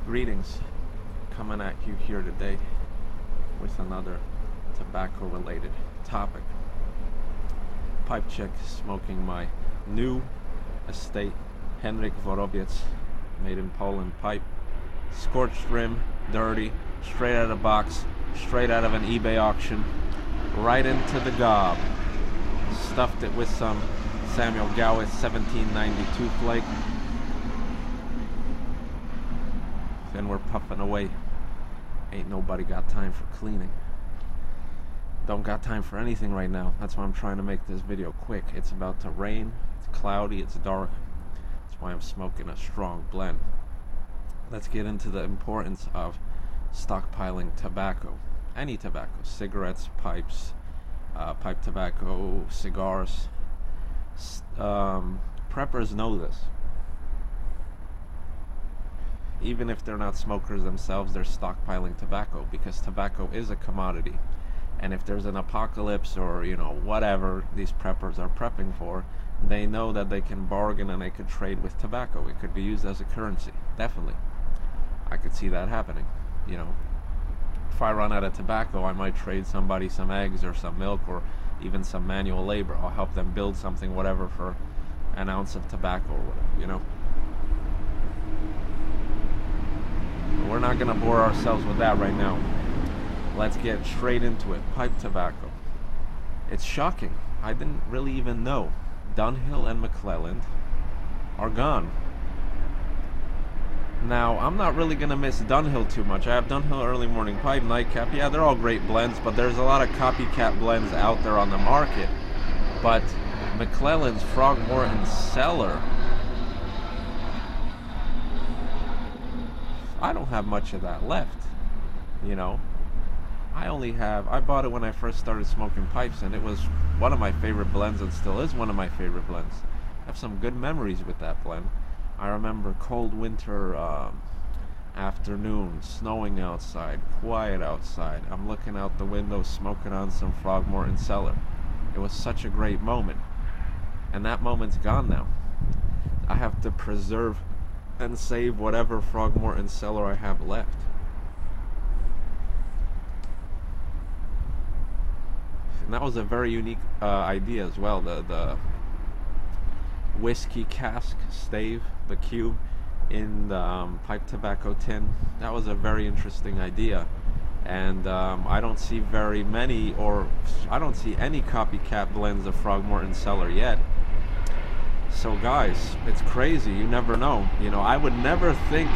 Greetings, coming at you here today with another tobacco related topic. Pipe check, smoking my new estate h.worobiec made in Poland pipe. Scorched rim, dirty, straight out of the box, straight out of an eBay auction, right into the gob. Stuffed it with some Samuel Gowith 1792 flake. Then we're puffing away. Ain't nobody got time for cleaning. Don't got time for anything right now. That's why I'm trying to make this video quick. It's about to rain, it's cloudy, it's dark. That's why I'm smoking a strong blend. Let's get into the importance of stockpiling tobacco. Any tobacco, cigarettes, pipes, pipe tobacco, cigars. Preppers know this. Even if they're not smokers themselves, they're stockpiling tobacco because tobacco is a commodity. And if there's an apocalypse or, whatever these preppers are prepping for, they know that they can bargain and they could trade with tobacco. It could be used as a currency. Definitely. I could see that happening. If I run out of tobacco, I might trade somebody some eggs or some milk or even some manual labor. I'll help them build something, whatever, for an ounce of tobacco or whatever, We're not going to bore ourselves with that right now. Let's get straight into it. Pipe tobacco. It's shocking. I didn't really even know. Dunhill and McClelland are gone. Now, I'm not really going to miss Dunhill too much. I have Dunhill Early Morning Pipe, Nightcap. Yeah, they're all great blends, but there's a lot of copycat blends out there on the market. But McClelland's Frog Morton Cellar, I don't have much of that left, I bought it when I first started smoking pipes, and it was one of my favorite blends and still is one of my favorite blends. I have some good memories with that blend. I remember cold winter afternoon, snowing outside, quiet outside. I'm looking out the window, smoking on some Frog Morton Cellar. It was such a great moment, and that moment's gone now. I have to preserve and save whatever Frog Morton Cellar I have left. And that was a very unique idea as well. The whiskey cask stave, the cube in the pipe tobacco tin. That was a very interesting idea. And I don't see very many, or I don't see any copycat blends of Frog Morton Cellar yet. So guys, it's crazy. You never know. I would never think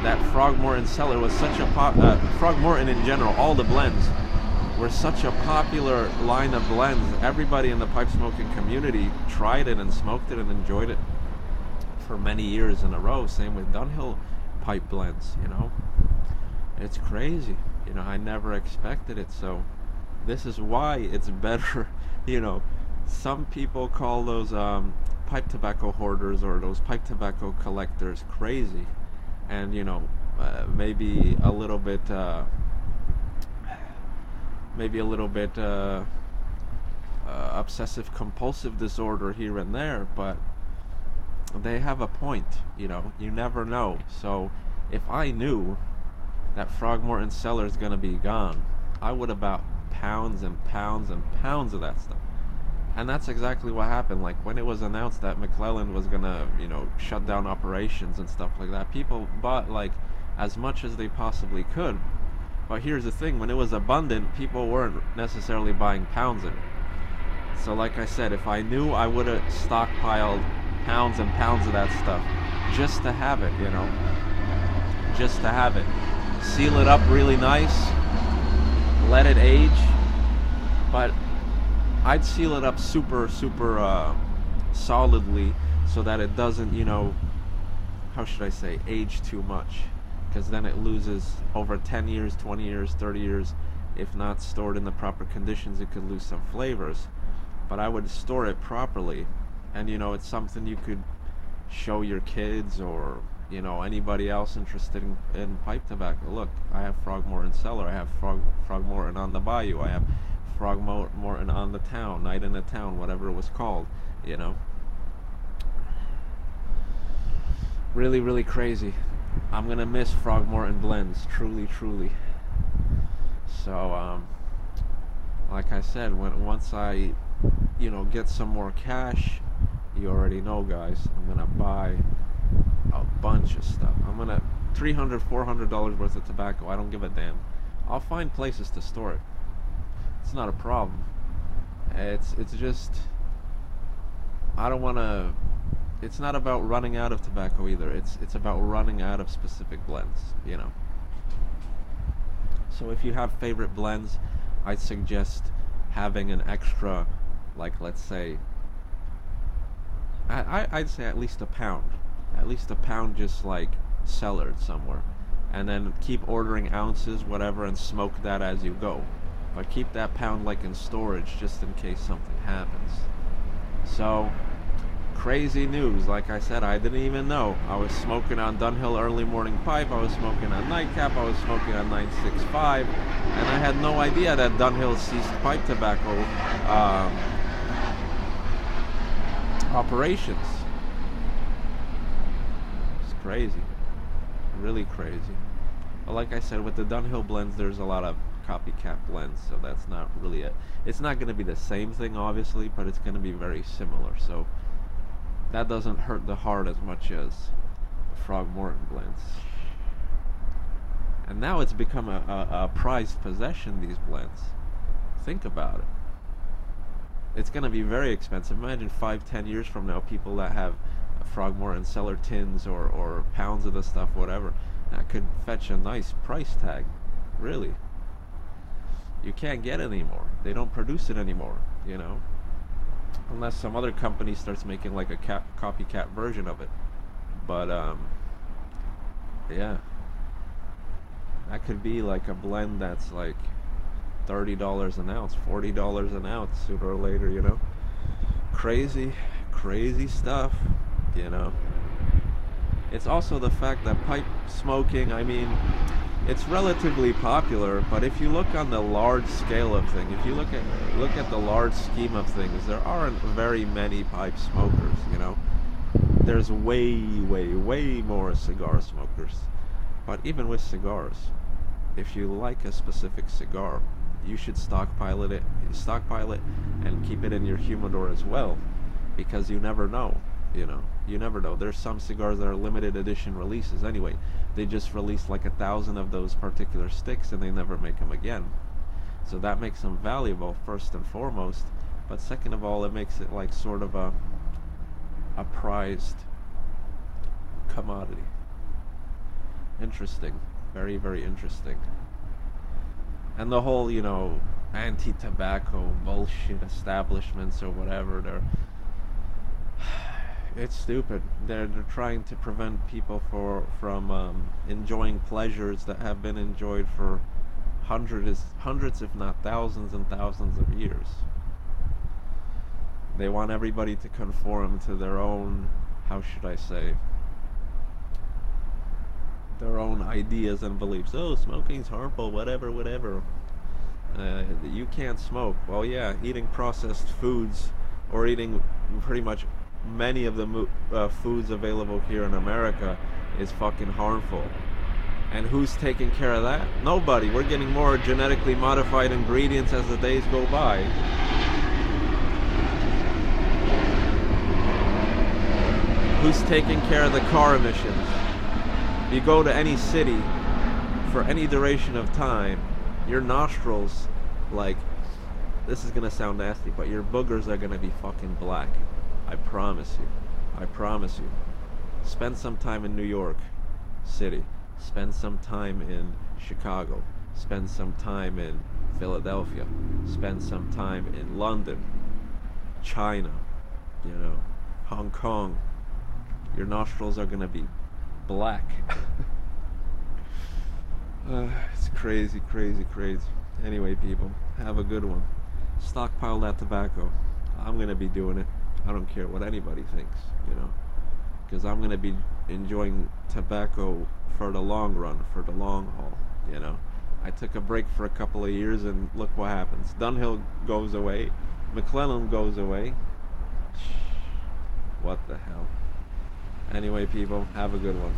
that Frog Morton Cellar was such a Frog Morton in general, all the blends were such a popular line of blends. Everybody in the pipe smoking community tried it and smoked it and enjoyed it for many years in a row. Same with Dunhill pipe blends. It's crazy. I never expected it. So this is why it's better. Some people call those pipe tobacco hoarders or those pipe tobacco collectors crazy, and maybe a little bit obsessive compulsive disorder here and there, but they have a point. You never know. So if I knew that Frog Morton Cellar is gonna be gone, I would have bought pounds and pounds and pounds of that stuff. And that's exactly what happened. Like when it was announced that McClelland was gonna, shut down operations and stuff like that, people bought like as much as they possibly could. But here's the thing: when it was abundant, people weren't necessarily buying pounds of it. So like I said, if I knew, I would have stockpiled pounds and pounds of that stuff just to have it, just to have it. Seal it up really nice, let it age, but I'd seal it up super solidly so that it doesn't, how should I say, age too much, because then it loses over 10 years, 20 years, 30 years. If not stored in the proper conditions, it could lose some flavors. But I would store it properly, and it's something you could show your kids or anybody else interested in pipe tobacco. Look, I have Frog Morton Cellar, I have Frog Morton on the Bayou, I have Frog Morton on the Town, Night in the Town, whatever it was called, Really, really crazy. I'm gonna miss Frog Morton blends, truly, truly. So, like I said, once I, get some more cash, you already know, guys, I'm gonna buy a bunch of stuff. I'm gonna $300, $400 worth of tobacco. I don't give a damn. I'll find places to store it. It's not a problem. It's just I don't want to. It's not about running out of tobacco either. It's about running out of specific blends. So if you have favorite blends, I'd suggest having an extra, like, let's say, I'd say at least a pound. At least a pound, just like cellared somewhere. And then keep ordering ounces, whatever, and smoke that as you go. But keep that pound like in storage just in case something happens. So, crazy news. Like I said, I didn't even know. I was smoking on Dunhill early morning pipe. I was smoking on nightcap. I was smoking on 965. And I had no idea that Dunhill ceased pipe tobacco operations. It's crazy. Really crazy. But like I said, with the Dunhill blends, there's a lot of copycat blends, so that's not really it's not going to be the same thing, obviously, but it's going to be very similar, so that doesn't hurt the heart as much as the Frog Morton blends. And now it's become a prized possession, these blends. Think about it. It's going to be very expensive. Imagine 5-10 years from now, people that have Frog Morton Cellar tins or pounds of the stuff, whatever, that could fetch a nice price tag. Really. You can't get it anymore. They don't produce it anymore, unless some other company starts making like a copycat version of it. But yeah, that could be like a blend that's like $30 an ounce, $40 an ounce sooner or later. Crazy stuff. It's also the fact that pipe smoking, it's relatively popular, but if you look on the large scale of things, if you look at the large scheme of things, there aren't very many pipe smokers, There's way more cigar smokers. But even with cigars, if you like a specific cigar, you should stockpile it and keep it in your humidor as well, because you never know. You never know. There's some cigars that are limited edition releases anyway. They just release like 1,000 of those particular sticks and they never make them again. So that makes them valuable, first and foremost. But second of all, it makes it like sort of a prized commodity. Interesting. Very, very interesting. And the whole, anti-tobacco bullshit establishments or whatever, it's stupid. They're trying to prevent people from enjoying pleasures that have been enjoyed for hundreds, if not thousands and thousands of years. They want everybody to conform to their own, how should I say, their own ideas and beliefs. Oh, smoking's harmful, whatever. You can't smoke. Well, yeah, eating processed foods or eating pretty much many of the foods available here in America is fucking harmful. And who's taking care of that? Nobody. We're getting more genetically modified ingredients as the days go by. Who's taking care of the car emissions? You go to any city for any duration of time, your nostrils, like, this is gonna sound nasty, but your boogers are gonna be fucking black. I promise you. Spend some time in New York City. Spend some time in Chicago. Spend some time in Philadelphia. Spend some time in London, China, Hong Kong. Your nostrils are gonna be black. It's crazy. Anyway, people, have a good one. Stockpile that tobacco. I'm gonna be doing it. I don't care what anybody thinks, because I'm gonna be enjoying tobacco for the long run, for the long haul. I took a break for a couple of years, and look what happens. Dunhill goes away, McClelland goes away. What the hell? Anyway, people, have a good one.